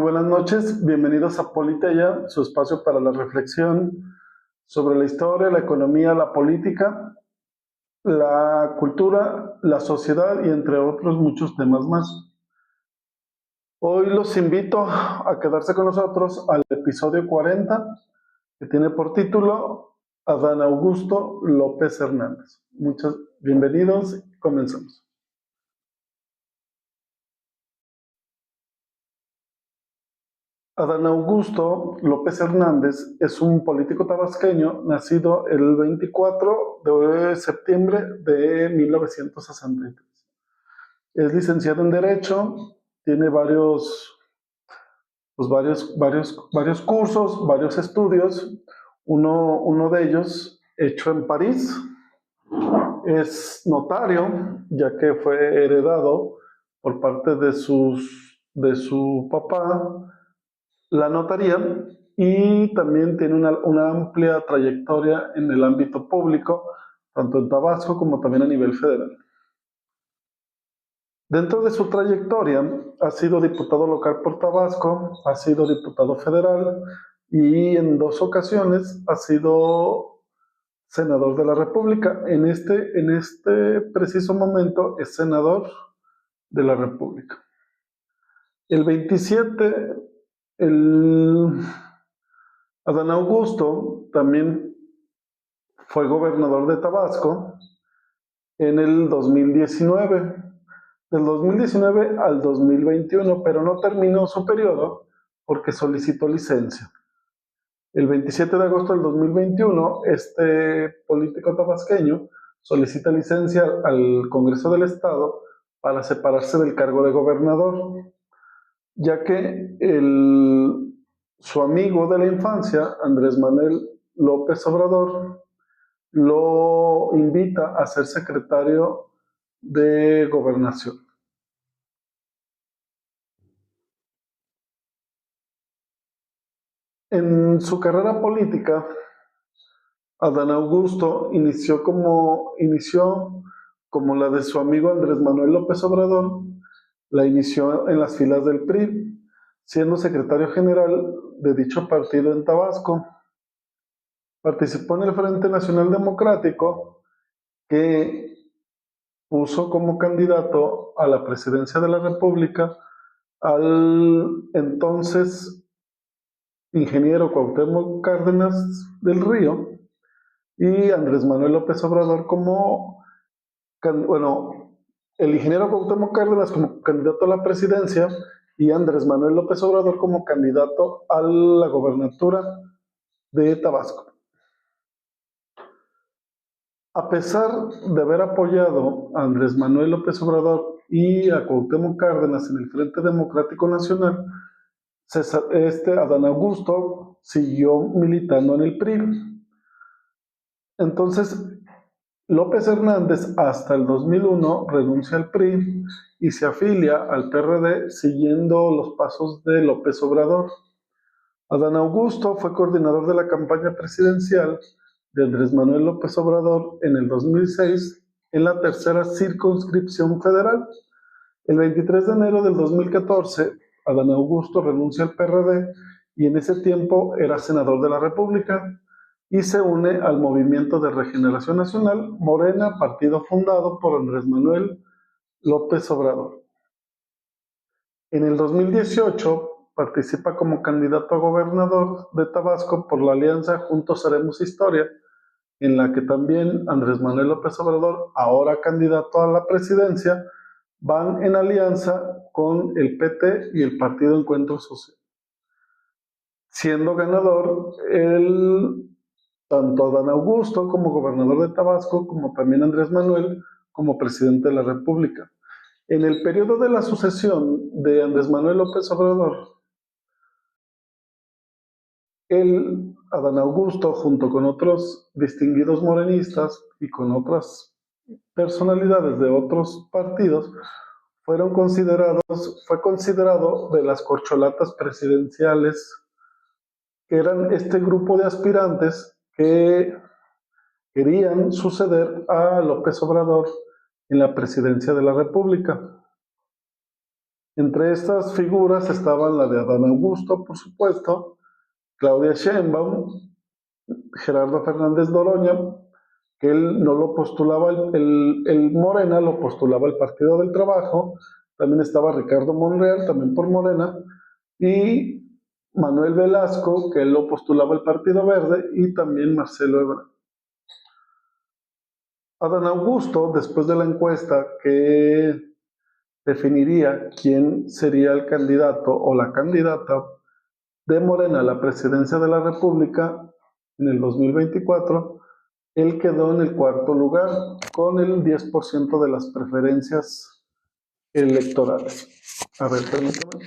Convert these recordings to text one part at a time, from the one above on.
buenas noches, bienvenidos a Politeya, su espacio para la reflexión sobre la historia, la economía, la política, la cultura, la sociedad y entre otros muchos temas más. Hoy los invito a quedarse con nosotros al episodio 40, que tiene por título Adán Augusto López Hernández. Muchos bienvenidos, comenzamos. Adán Augusto López Hernández es un político tabasqueño nacido el 24 de septiembre de 1963. Es licenciado en Derecho, tiene varios cursos, varios estudios. Uno de ellos hecho en París. Es notario, ya que fue heredado por parte de su papá la notaría, y también tiene una amplia trayectoria en el ámbito público, tanto en Tabasco como también a nivel federal. Dentro de su trayectoria ha sido diputado local por Tabasco, ha sido diputado federal y en 2 ocasiones ha sido senador de la República. En este preciso momento es senador de la República. El 27, Adán Augusto también fue gobernador de Tabasco en el 2019, del 2019 al 2021, pero no terminó su periodo porque solicitó licencia. El 27 de agosto del 2021, este político tabasqueño solicita licencia al Congreso del Estado para separarse del cargo de gobernador, ya que su amigo de la infancia, Andrés Manuel López Obrador, lo invita a ser secretario de Gobernación. En su carrera política, Adán Augusto inició como la de su amigo Andrés Manuel López Obrador. La inició en las filas del PRI, siendo secretario general de dicho partido en Tabasco. Participó en el Frente Nacional Democrático, que puso como candidato a la presidencia de la República al entonces ingeniero Cuauhtémoc Cárdenas del Río, y Andrés Manuel López Obrador el ingeniero Cuauhtémoc Cárdenas como candidato a la presidencia y Andrés Manuel López Obrador como candidato a la gobernatura de Tabasco. A pesar de haber apoyado a Andrés Manuel López Obrador y a Cuauhtémoc Cárdenas en el Frente Democrático Nacional, Adán Augusto siguió militando en el PRI. Entonces, López Hernández hasta el 2001 renuncia al PRI y se afilia al PRD siguiendo los pasos de López Obrador. Adán Augusto fue coordinador de la campaña presidencial de Andrés Manuel López Obrador en el 2006 en la tercera circunscripción federal. El 23 de enero del 2014, Adán Augusto renuncia al PRD y en ese tiempo era senador de la República y se une al Movimiento de Regeneración Nacional, Morena, partido fundado por Andrés Manuel López Obrador. En el 2018 participa como candidato a gobernador de Tabasco por la alianza Juntos Haremos Historia, en la que también Andrés Manuel López Obrador, ahora candidato a la presidencia, van en alianza con el PT y el Partido Encuentro Social, siendo ganador tanto Adán Augusto como gobernador de Tabasco, como también Andrés Manuel como presidente de la República. En el periodo de la sucesión de Andrés Manuel López Obrador, Adán Augusto, junto con otros distinguidos morenistas y con otras personalidades de otros partidos, fue considerado de las corcholatas presidenciales, que eran este grupo de aspirantes que querían suceder a López Obrador en la presidencia de la República. Entre estas figuras estaban la de Adán Augusto, por supuesto, Claudia Sheinbaum, Gerardo Fernández Noroña, que él no lo postulaba el Morena, lo postulaba el Partido del Trabajo. También estaba Ricardo Monreal, también por Morena, y Manuel Velasco, que él lo postulaba el Partido Verde, y también Marcelo Ebrard. Adán Augusto, después de la encuesta que definiría quién sería el candidato o la candidata de Morena a la presidencia de la República en el 2024, él quedó en el cuarto lugar con el 10% de las preferencias electorales. A ver, permítame.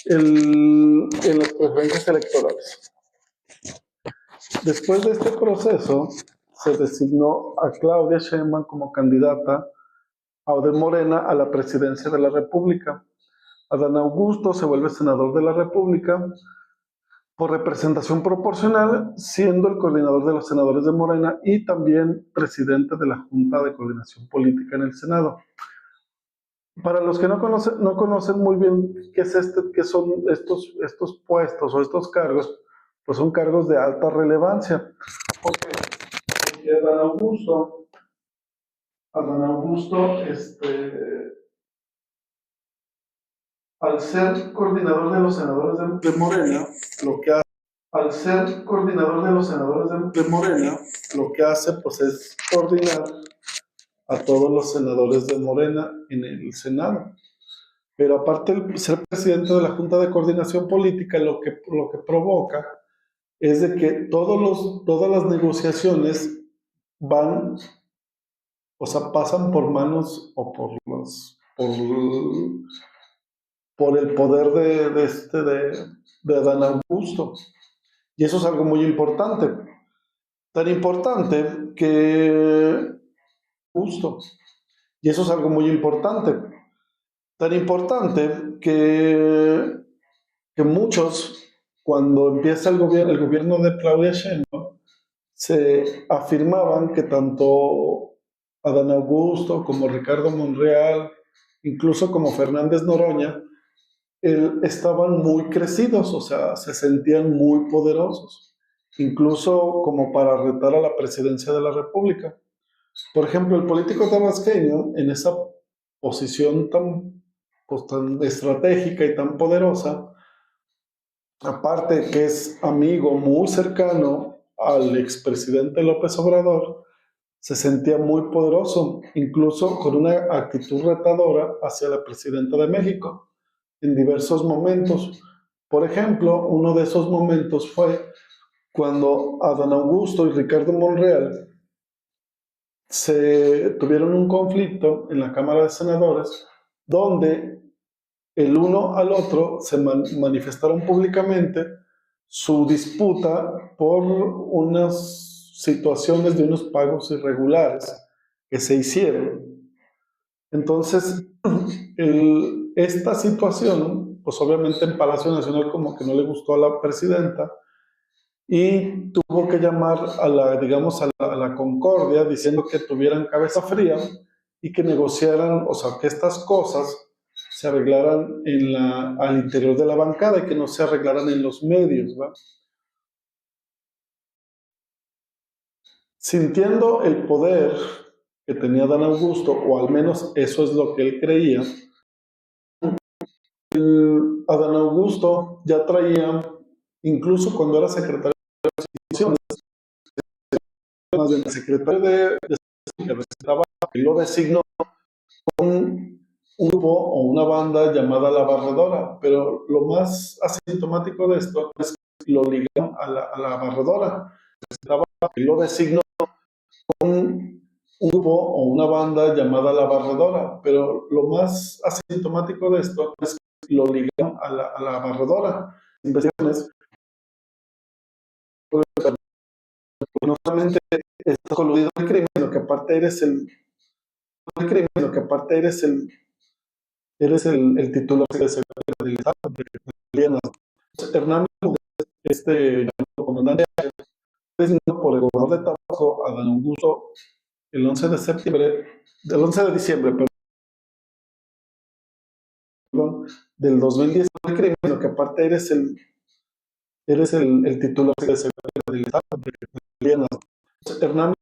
En las preferencias electorales. Después de este proceso, se designó a Claudia Sheinbaum como candidata de Morena a la presidencia de la República. Adán Augusto se vuelve senador de la República por representación proporcional, siendo el coordinador de los senadores de Morena y también presidente de la Junta de Coordinación Política en el Senado. Para los que no conocen muy bien qué son estos puestos o estos cargos, pues son cargos de alta relevancia. Porque Adán Augusto, al ser coordinador de los senadores de Morena, lo que hace, al ser coordinador de los senadores de Morena, lo que hace pues es coordinar a todos los senadores de Morena en el Senado. Pero aparte de ser presidente de la Junta de Coordinación Política, lo que provoca es de que todas las negociaciones van, o sea, pasan por manos o por el poder de Adán Augusto. Y eso es algo muy importante. Tan importante que... Justo. Y eso es algo muy importante. Tan importante que muchos, cuando empieza el gobierno de Claudia Sheinbaum, se afirmaban que tanto Adán Augusto como Ricardo Monreal, incluso como Fernández Noroña, estaban muy crecidos, o sea, se sentían muy poderosos, incluso como para retar a la presidencia de la República. Por ejemplo, el político tabasqueño, en esa posición pues, tan estratégica y tan poderosa, aparte que es amigo muy cercano al expresidente López Obrador, se sentía muy poderoso, incluso con una actitud retadora hacia la presidenta de México en diversos momentos. Por ejemplo, uno de esos momentos fue cuando Adán Augusto y Ricardo Monreal se tuvieron un conflicto en la Cámara de Senadores donde el uno al otro se manifestaron públicamente su disputa por unas situaciones de unos pagos irregulares que se hicieron. Entonces, esta situación, pues obviamente en Palacio Nacional como que no le gustó a la presidenta y tuvo que llamar digamos, a la concordia diciendo que tuvieran cabeza fría y que negociaran, o sea, que estas cosas se arreglaran al interior de la bancada y que no se arreglaran en los medios, ¿va? Sintiendo el poder que tenía Dan Augusto, o al menos eso es lo que él creía, Adán Augusto ya traía, incluso cuando era secretario de Constitución, más bien secretario de que lo designó con un grupo o una banda llamada La Barredora, pero lo más asintomático de esto es que lo ligaron a la Barredora, que lo designó con un grupo o una banda llamada La Barredora, pero lo más asintomático de esto es que lo ligaron a la Barredora. Investigaciones, no solamente estás coludido en el crimen, sino que aparte eres el titular de seguridad del Estado. Hernán, comandante, designado por el gobernador de Tabasco, Adán Augusto, el 11 de diciembre, del 2010 del crimen, sino que aparte eres el titular de seguridad del Estado. Hernández,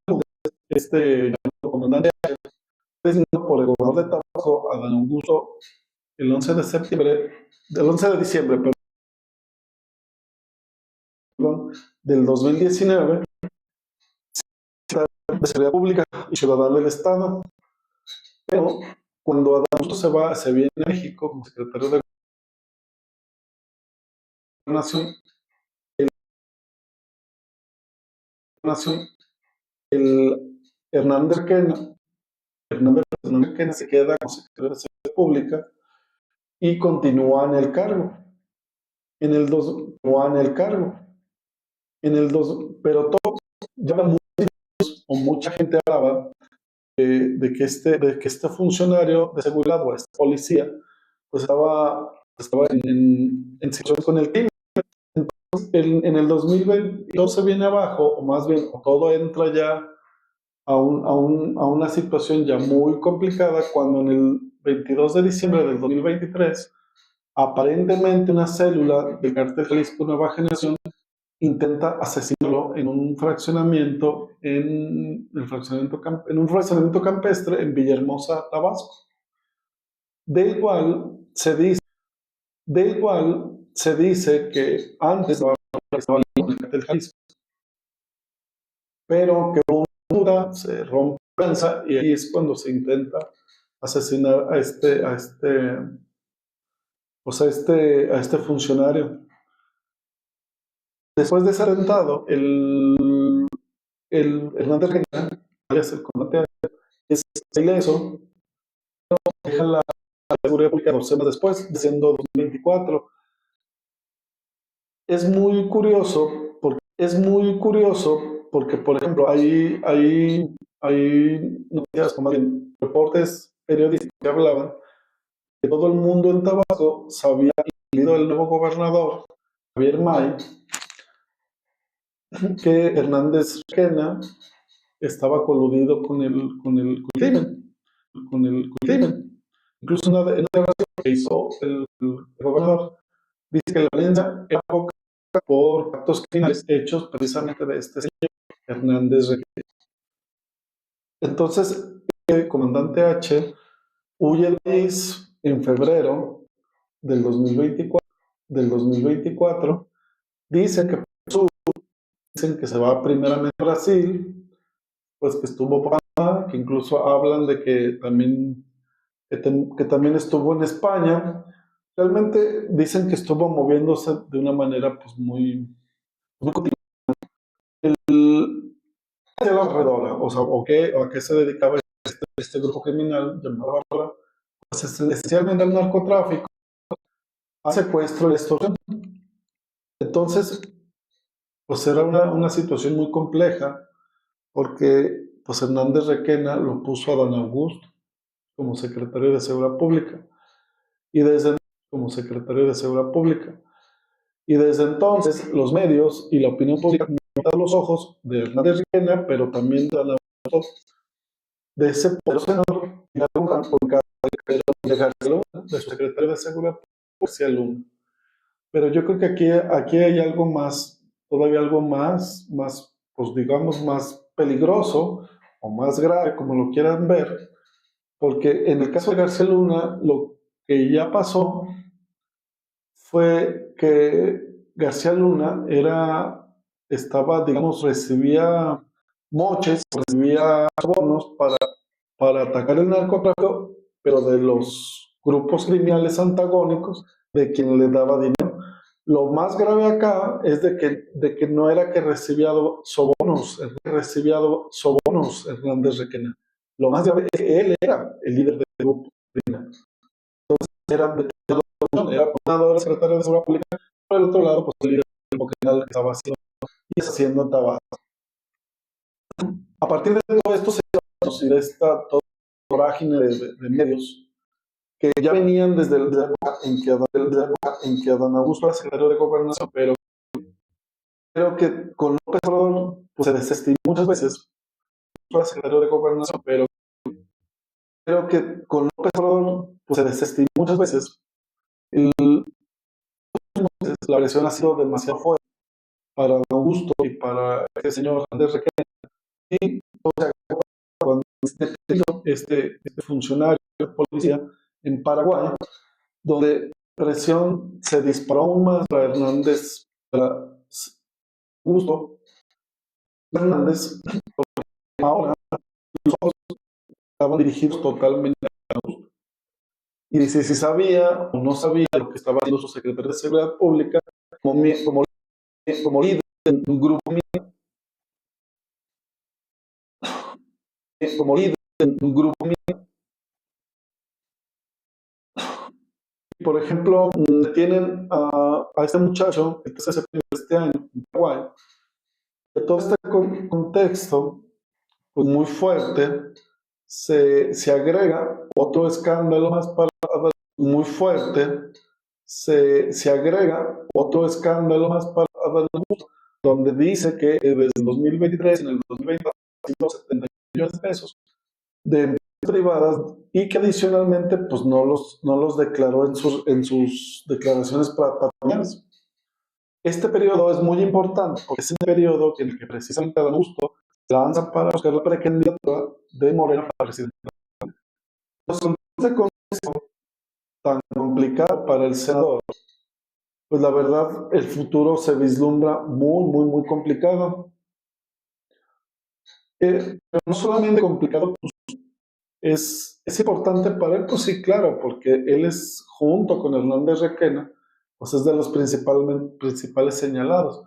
comandante, designado por el gobernador de Tabasco, Adán Augusto, el 11 de septiembre, del 11 de diciembre, perdón, del 2019, de Seguridad Pública y Ciudadano del Estado. Pero cuando Adán Augusto se viene a México como secretario de Gobernación, el Hernández Quena se queda como secretario de Seguridad Pública y continúa en el cargo. Continúa en el cargo. Pero todo, ya muchos o mucha gente hablaba de que este funcionario de seguridad o este policía pues estaba en situación con el crimen. Entonces, en el 2022 se viene abajo, o más bien todo entra ya a una situación ya muy complicada, cuando en el 22 de diciembre del 2023, aparentemente una célula del cártel Jalisco Nueva Generación intenta asesinarlo en un fraccionamiento, en un fraccionamiento campestre en Villahermosa, Tabasco, del cual se dice, que antes estaba en el cártel Jalisco, pero que hubo una duda, se rompe la lanza y ahí es cuando se intenta asesinar a este funcionario. Después de ese atentado, el Hernández Reina, alias el comandante, es ileso, deja la seguridad pública 2 semanas después, diciendo 2024. Es muy curioso porque, por ejemplo, hay noticias, como bien, reportes periodísticos que hablaban que todo el mundo en Tabasco sabía, incluido el nuevo gobernador, Javier May, que Hernández Requena estaba coludido con el crimen. Incluso en una declaración que hizo el gobernador, dice que la violencia era poca por actos criminales hechos precisamente de este señor Hernández Requena. Entonces, el comandante H huye del país en febrero del 2024. Dicen que se va primeramente a Brasil, pues que estuvo por acá, que incluso hablan de que también estuvo en España. Realmente dicen que estuvo moviéndose de una manera pues muy cotidiana. La corredora, o sea, a qué se dedicaba este grupo criminal llamado Bárbara, pues esencialmente al narcotráfico, a secuestro y extorsión. Entonces, pues era una situación muy compleja, porque pues Hernández Requena lo puso a Don Augusto como secretario de Seguridad Pública, y desde entonces los medios y la opinión pública no los ojos de Hernández Requena, pero también de Don Augusto, de ese poderoso senador, de su secretario de Seguridad Pública. Pero yo creo que aquí hay algo más, todavía algo más, pues digamos, más peligroso o más grave, como lo quieran ver, porque en el caso de García Luna, lo que ya pasó fue que García Luna digamos, recibía moches, recibía bonos para atacar el narcotráfico, pero de los grupos criminales antagónicos, de quien le daba dinero. Lo más grave acá es de que no era que recibía sobornos Hernández Requena. Lo más grave es que él era el líder del grupo criminal. Entonces era gobernador, el secretario de Seguridad Pública, por el otro lado, pues el líder del grupo criminal que estaba haciendo en Tabasco. A partir de todo esto y de esta toda vorágine de medios que ya venían desde la época en que Adán Augusto era secretario de Gobernación, pero creo que con López Obrador pues, se desestimó muchas veces. Fue secretario de Gobernación, pero creo que con López Obrador pues, se desestimó muchas veces, La presión ha sido demasiado fuerte para Don Augusto y para este señor Andrés Requena. Y o sea, cuando este funcionario de policía en Paraguay, donde la presión se disparó aún más para Hernández, para Augusto Hernández, ahora los ojos estaban dirigidos totalmente a Augusto. Y dice si sabía o no sabía lo que estaba haciendo su secretario de Seguridad Pública como líder de un grupo, como líder de un grupo. Por ejemplo, tienen a este muchacho que se septiembre de este año en Paraguay. De todo este contexto pues muy fuerte, se agrega otro escándalo más para muy fuerte, se agrega otro escándalo más para donde dice que desde el 2023 en el 2020 70 millones de pesos de empresas privadas y que adicionalmente pues no los declaró en sus declaraciones patrimoniales. Este periodo es muy importante porque es el periodo en el que precisamente Adán Augusto lanza para buscar la precandidatura de Morena para presidente. Entonces, con esto tan complicado para el senador, pues la verdad el futuro se vislumbra muy complicado. Pero no solamente complicado, pues, es importante para él, pues sí, claro, porque él es, junto con Hernández Requena, pues es de los principales señalados.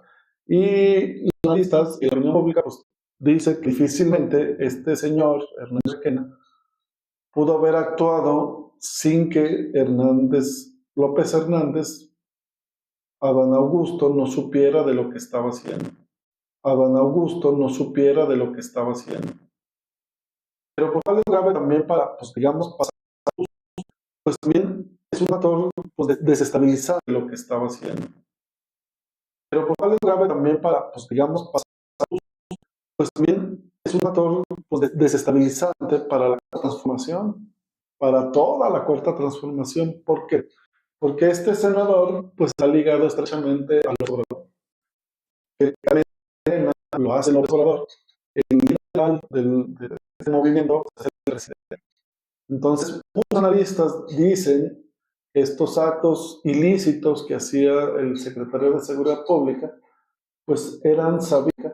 Y los analistas y la opinión pública pues, dice que difícilmente este señor, Hernández Requena, pudo haber actuado sin que López Hernández, Adán Augusto, no supiera de lo que estaba haciendo. Adán Augusto no supiera de lo que estaba haciendo. Pero por algo grave también para, pues digamos, pasar, pues también es un factor pues, desestabilizar lo que estaba haciendo. Pero por algo grave también para, pues digamos, pasar, pues también es un factor pues, desestabilizante para la transformación, para toda la cuarta transformación. ¿Por qué? Porque este senador pues está ligado estrechamente al Obrador. El cadena lo hace el Obrador. El líder de este movimiento es el presidente. Entonces, muchos analistas dicen que estos actos ilícitos que hacía el secretario de Seguridad Pública, pues eran sabidos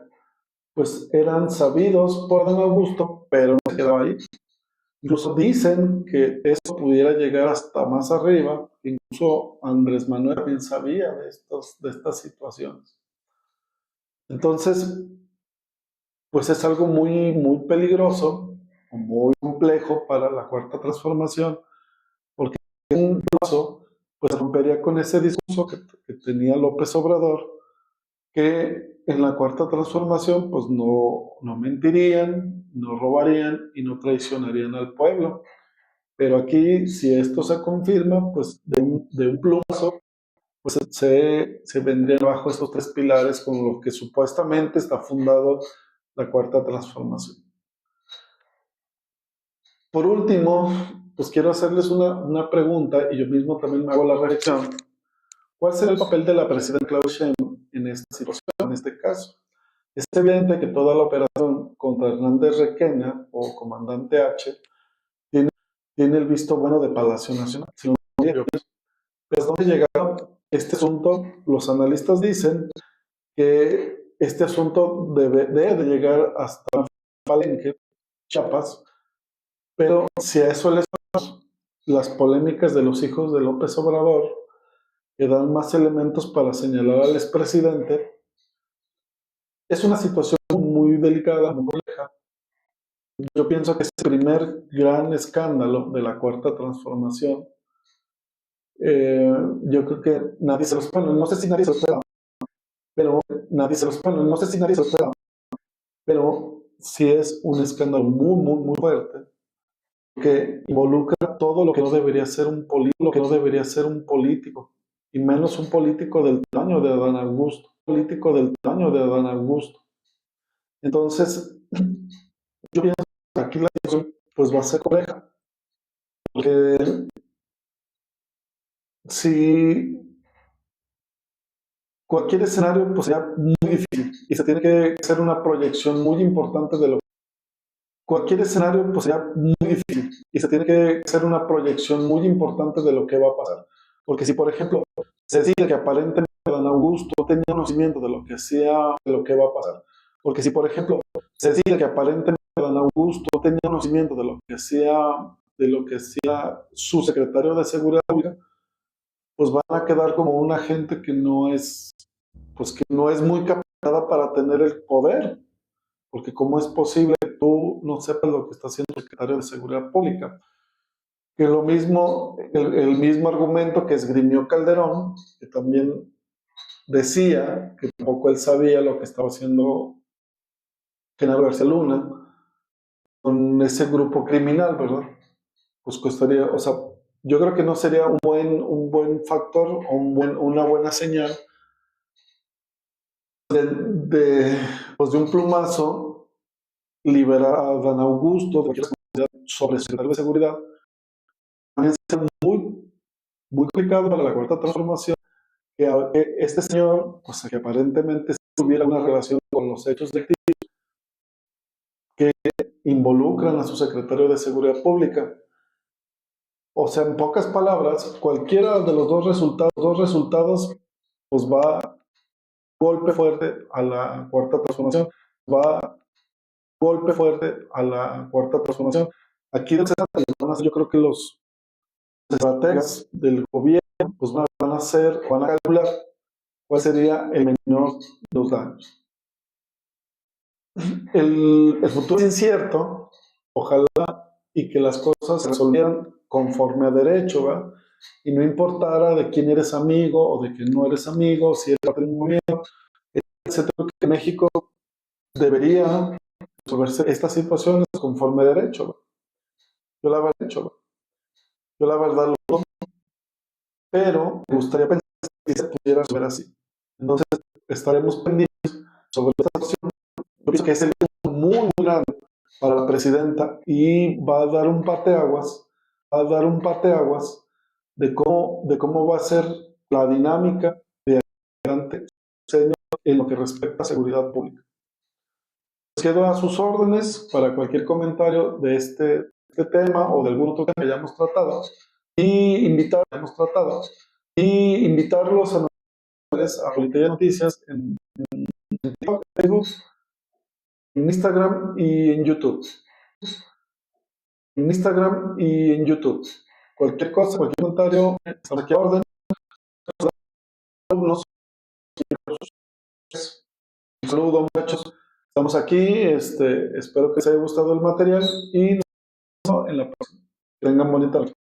por Adán Augusto, pero no se quedaba ahí. Incluso dicen que eso pudiera llegar hasta más arriba, incluso Andrés Manuel también sabía de estas situaciones. Entonces, pues es algo muy peligroso, muy complejo para la cuarta transformación, porque un plazo pues rompería con ese discurso que tenía López Obrador, que en la cuarta transformación pues no mentirían, no robarían y no traicionarían al pueblo. Pero aquí, si esto se confirma, pues de un plumazo, pues se vendrían bajo estos tres pilares con los que supuestamente está fundado la cuarta transformación. Por último, pues quiero hacerles una pregunta y yo mismo también me hago la reflexión. ¿Cuál será el papel de la presidenta Claudia Sheinbaum en esta situación, en este caso? Es evidente que toda la operación contra Hernández Requena o Comandante H tiene el visto bueno de Palacio Nacional. Si no, pero ¿dónde llegará este asunto? Los analistas dicen que este asunto debe de llegar hasta Palenque, Chiapas, pero si a eso le sumamos las polémicas de los hijos de López Obrador, que dan más elementos para señalar al expresidente, es una situación muy delicada, muy compleja. Yo pienso que es el primer gran escándalo de la cuarta transformación. Yo creo que nadie se lo espera, no sé si nadie se lo espera, pero nadie se lo espera, no sé si nadie se lo espera, pero sí es un escándalo muy fuerte que involucra todo lo que no debería ser un político, lo que no debería ser un político, y menos un político del tamaño de Adán Augusto, político del tamaño de Adán Augusto. Entonces, yo pienso que aquí la situación pues va a ser compleja, porque si cualquier escenario pues sería muy difícil y se tiene que hacer una proyección muy importante de lo cualquier escenario pues sería muy difícil y se tiene que hacer una proyección muy importante de lo que va a pasar. Porque si, por ejemplo, se decide que aparentemente don Augusto tenía conocimiento de lo que sea, de lo que va a pasar. Porque si, por ejemplo, se decide que aparentemente don Augusto tenía conocimiento de lo que sea su secretario de Seguridad Pública, pues van a quedar como una gente que no es, pues que no es muy capacitada para tener el poder, porque cómo es posible que tú no sepas lo que está haciendo el secretario de Seguridad Pública. Que lo mismo, el mismo argumento que esgrimió Calderón, que también decía que tampoco él sabía lo que estaba haciendo Genaro García Luna con ese grupo criminal, ¿verdad? Pues costaría, o sea, yo creo que no sería un buen factor o una buena señal de, pues de un plumazo liberar a Dan Augusto de cualquier responsabilidad sobre el secretario de Seguridad. También sería muy complicado para la Cuarta Transformación que este señor, pues que aparentemente tuviera una relación con los hechos delictivos que involucran a su secretario de Seguridad Pública. O sea, en pocas palabras, cualquiera de los dos resultados, pues va golpe fuerte a la Cuarta Transformación, va golpe fuerte a la Cuarta Transformación. Aquí yo creo que los estrategas del gobierno pues van a hacer, van a calcular cuál sería el menor de los daños. El futuro es incierto, ojalá y que las cosas se resolvieran conforme a derecho, ¿va? Y no importara de quién eres amigo o de quién no eres amigo, si eres parte de un gobierno, etcétera, que México debería resolverse estas situaciones conforme a derecho, ¿va? Yo la verdad, hecho, yo la verdad lo, pero me gustaría pensar que se pudiera resolver así. Entonces, estaremos pendientes sobre esta situación. Yo pienso que es el muy grande para la presidenta y va a dar un parteaguas, va a dar un parteaguas de cómo va a ser la dinámica de adelante en lo que respecta a seguridad pública. Quedo a sus órdenes para cualquier comentario de este tema o de algún otro tema que hayamos tratado y invitarlos a Politeya Noticias en Facebook, en Instagram y en YouTube. En Instagram y en YouTube. Cualquier cosa, cualquier comentario, estamos aquí a orden. Un saludo, muchachos. Estamos aquí. Espero que les haya gustado el material y nos vemos en la próxima. Tengan bonita noche.